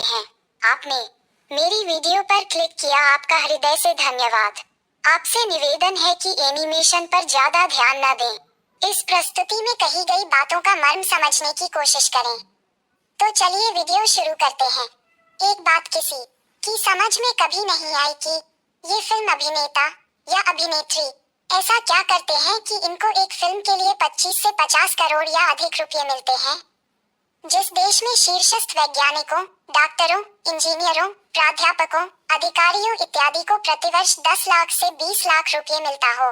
हैं। आपने मेरी वीडियो पर क्लिक किया, आपका हृदय से धन्यवाद। आपसे निवेदन है कि एनिमेशन पर ज्यादा ध्यान न दें। इस प्रस्तुति में कही गई बातों का मर्म समझने की कोशिश करें। तो चलिए वीडियो शुरू करते हैं। एक बात किसी की समझ में कभी नहीं आई कि ये फिल्म अभिनेता या अभिनेत्री ऐसा क्या करते हैं कि इनको एक फिल्म के लिए 25 से 50 करोड़ या अधिक रुपए मिलते हैं। जिस देश में शीर्षस्थ वैज्ञानिकों, डॉक्टरों, इंजीनियरों, प्राध्यापकों, अधिकारियों इत्यादि को प्रतिवर्ष 10 लाख से 20 लाख रुपए मिलता हो,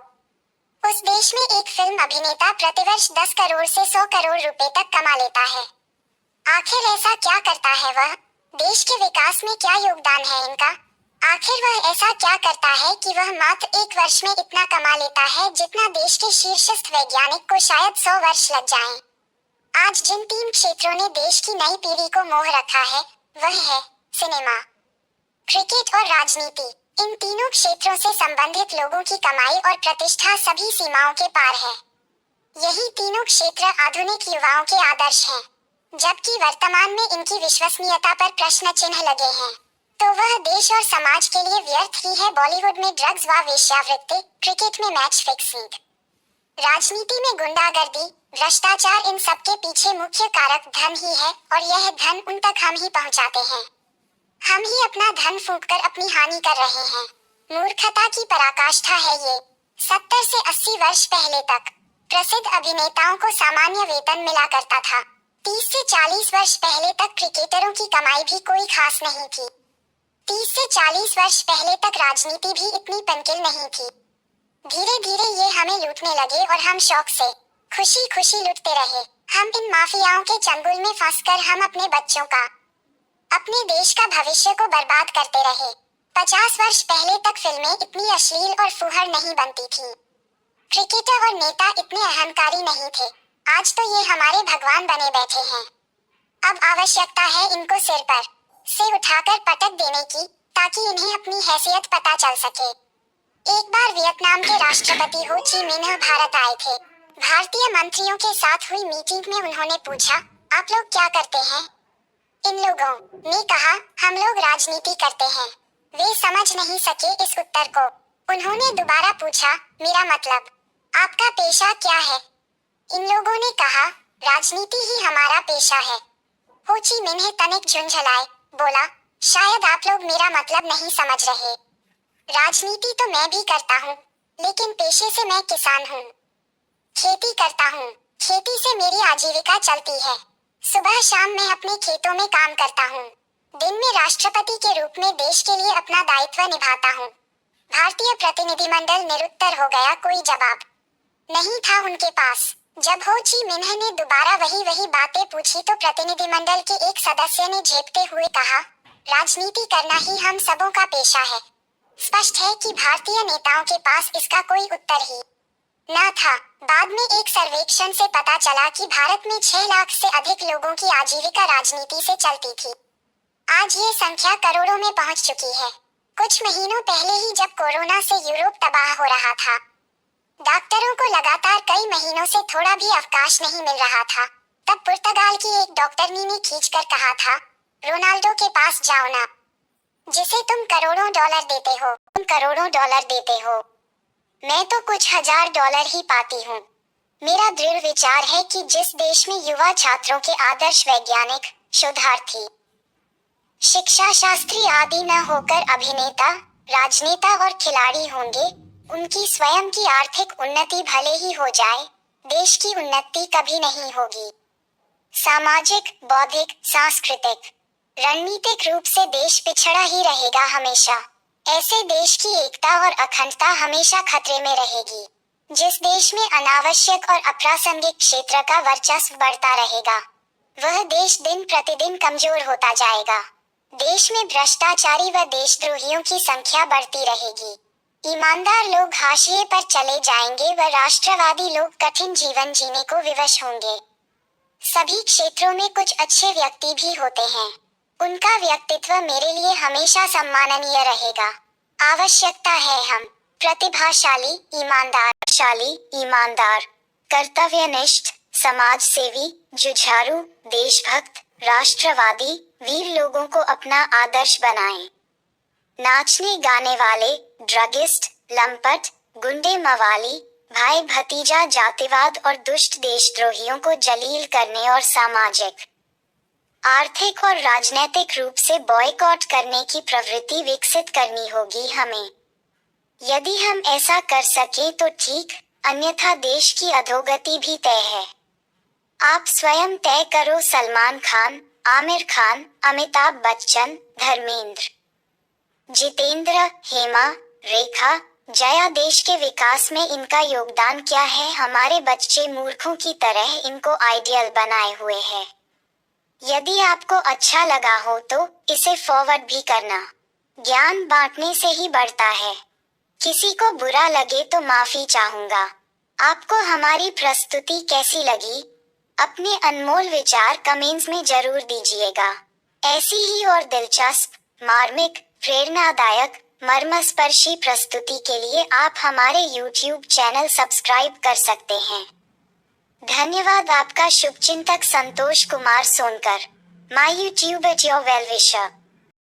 उस देश में एक फिल्म अभिनेता प्रतिवर्ष 10 करोड़ से 100 करोड़ रुपए तक कमा लेता है। आखिर ऐसा क्या करता है वह? देश के विकास में क्या योगदान है इनका? आखिर वह ऐसा क्या करता है कि वह मात्र एक वर्ष में इतना कमा लेता है जितना देश के शीर्षस्थ वैज्ञानिक को शायद 100 वर्ष लग जाएं। आज जिन 3 क्षेत्रों ने देश की नई पीढ़ी को मोह रखा है वह है सिनेमा, क्रिकेट और राजनीति। इन तीनों क्षेत्रों से संबंधित लोगों की कमाई और प्रतिष्ठा सभी सीमाओं के पार है। यही तीनों क्षेत्र आधुनिक युवाओं के आदर्श हैं, जबकि वर्तमान में इनकी विश्वसनीयता पर प्रश्न चिन्ह लगे हैं। तो वह देश और समाज के लिए व्यर्थ ही है। बॉलीवुड में ड्रग्स व वेश्यावृत्ति, क्रिकेट में मैच फिक्सिंग, राजनीति में गुंडागर्दी, भ्रष्टाचार, इन सब के पीछे मुख्य कारक धन ही है और यह धन उन तक हम ही पहुंचाते हैं। हम ही अपना धन फूंककर अपनी हानि कर रहे हैं। मूर्खता की पराकाष्ठा है ये। 70 से 80 वर्ष पहले तक प्रसिद्ध अभिनेताओं को सामान्य वेतन मिला करता था। 30 से 40 वर्ष पहले तक क्रिकेटरों की कमाई भी कोई खास नहीं थी। 30 से 40 वर्ष पहले तक राजनीति भी इतनी पंकिल नहीं थी। धीरे धीरे ये हमें लूटने लगे और हम शौक से खुशी खुशी लुटते रहे। हम इन माफियाओं के चंगुल में फंसकर हम अपने बच्चों का, अपने देश का भविष्य को बर्बाद करते रहे। 50 वर्ष पहले तक फिल्में इतनी अश्लील और फुहड़ नहीं बनती थी। क्रिकेटर और नेता इतने अहंकारी नहीं थे। आज तो ये हमारे भगवान बने बैठे हैं। अब आवश्यकता है इनको सिर पर से उठाकर पटक देने की, ताकि इन्हें अपनी हैसियत पता चल सके। एक बार वियतनाम के राष्ट्रपति हो ची मिन्ह भारत आए थे। भारतीय मंत्रियों के साथ हुई मीटिंग में उन्होंने पूछा, आप लोग क्या करते हैं? इन लोगों ने कहा, हम लोग राजनीति करते हैं। वे समझ नहीं सके इस उत्तर को। उन्होंने दोबारा पूछा, मेरा मतलब, आपका पेशा क्या है? इन लोगों ने कहा, राजनीति ही हमारा पेशा है। हो ची मिन्ह तनिक झुंझलाए, बोला, शायद आप लोग मेरा मतलब नहीं समझ रहे। राजनीति तो मैं भी करता हूँ, लेकिन पेशे से मैं किसान हूँ। खेती करता हूँ। खेती से मेरी आजीविका चलती है। सुबह शाम मैं अपने खेतों में काम करता हूँ। दिन में राष्ट्रपति के रूप में देश के लिए अपना दायित्व निभाता हूँ। भारतीय प्रतिनिधिमंडल निरुत्तर हो गया। कोई जवाब नहीं था उनके पास। जब हो ची मिन्ह ने दोबारा वही बातें पूछी तो प्रतिनिधिमंडल के एक सदस्य ने झेपते हुए कहा, राजनीति करना ही हम सबों का पेशा है। स्पष्ट है कि भारतीय नेताओं के पास इसका कोई उत्तर ही न था। बाद में एक सर्वेक्षण से पता चला कि भारत में 6 लाख से अधिक लोगों की आजीविका राजनीति से चलती थी। आज ये संख्या करोड़ों में पहुंच चुकी है। कुछ महीनों पहले ही जब कोरोना से यूरोप तबाह हो रहा था, डॉक्टरों को लगातार कई महीनों से थोड़ा भी अवकाश नहीं मिल रहा था, तब पुर्तगाल की एक डॉक्टरनी ने खींचकर कहा था, रोनाल्डो के पास जाओ ना, जिसे तुम करोड़ों डॉलर देते हो। तुम करोड़ों डॉलर देते हो, मैं तो कुछ हजार डॉलर ही पाती हूँ। मेरा दृढ़ विचार है कि जिस देश में युवा छात्रों के आदर्श वैज्ञानिक, शोधार्थी, शिक्षा शास्त्री आदि न होकर अभिनेता, राजनेता और खिलाड़ी होंगे, उनकी स्वयं की आर्थिक उन्नति भले ही हो जाए, देश की उन्नति कभी नहीं होगी। सामाजिक, बौद्धिक, सांस्कृतिक, रणनीतिक रूप से देश पिछड़ा ही रहेगा हमेशा। ऐसे देश की एकता और अखंडता हमेशा खतरे में रहेगी। जिस देश में अनावश्यक और अप्रासंगिक क्षेत्र का वर्चस्व बढ़ता रहेगा, वह देश दिन प्रतिदिन कमजोर होता जाएगा। देश में भ्रष्टाचारी व देशद्रोहियों की संख्या बढ़ती रहेगी। ईमानदार लोग हाशिए पर चले जाएंगे व राष्ट्रवादी लोग कठिन जीवन जीने को विवश होंगे। सभी क्षेत्रों में कुछ अच्छे व्यक्ति भी होते हैं। उनका व्यक्तित्व मेरे लिए हमेशा सम्माननीय रहेगा। आवश्यकता है हम प्रतिभाशाली, ईमानदार, कर्तव्यनिष्ठ, समाज सेवी, जुझारू, देशभक्त, राष्ट्रवादी, वीर लोगों को अपना आदर्श बनाएं। नाचने गाने वाले, ड्रगिस्ट, लंपट, गुंडे मवाली, भाई भतीजा जातिवाद और दुष्ट देशद्रोहियों को जलील करने और सामाजिक, आर्थिक और राजनीतिक रूप से बॉयकॉट करने की प्रवृत्ति विकसित करनी होगी हमें। यदि हम ऐसा कर सके तो ठीक, अन्यथा देश की अधोगति भी तय है। आप स्वयं तय करो। सलमान खान, आमिर खान, अमिताभ बच्चन, धर्मेंद्र, जितेंद्र, हेमा, रेखा, जया, देश के विकास में इनका योगदान क्या है? हमारे बच्चे मूर्खों की तरह इनको आइडियल बनाए हुए हैं। यदि आपको अच्छा लगा हो तो इसे फॉरवर्ड भी करना। ज्ञान बांटने से ही बढ़ता है। किसी को बुरा लगे तो माफी चाहूंगा। आपको हमारी प्रस्तुति कैसी लगी? अपने अनमोल विचार कमेंट्स में जरूर दीजिएगा। ऐसी ही और दिलचस्प, मार्मिक, प्रेरणादायक, मर्मस्पर्शी प्रस्तुति के लिए आप हमारे YouTube चैनल सब्सक्राइब कर सकते हैं। धन्यवाद। आपका शुभचिंतक Santosh Kumar Sonkar. My YouTube at your well विशर।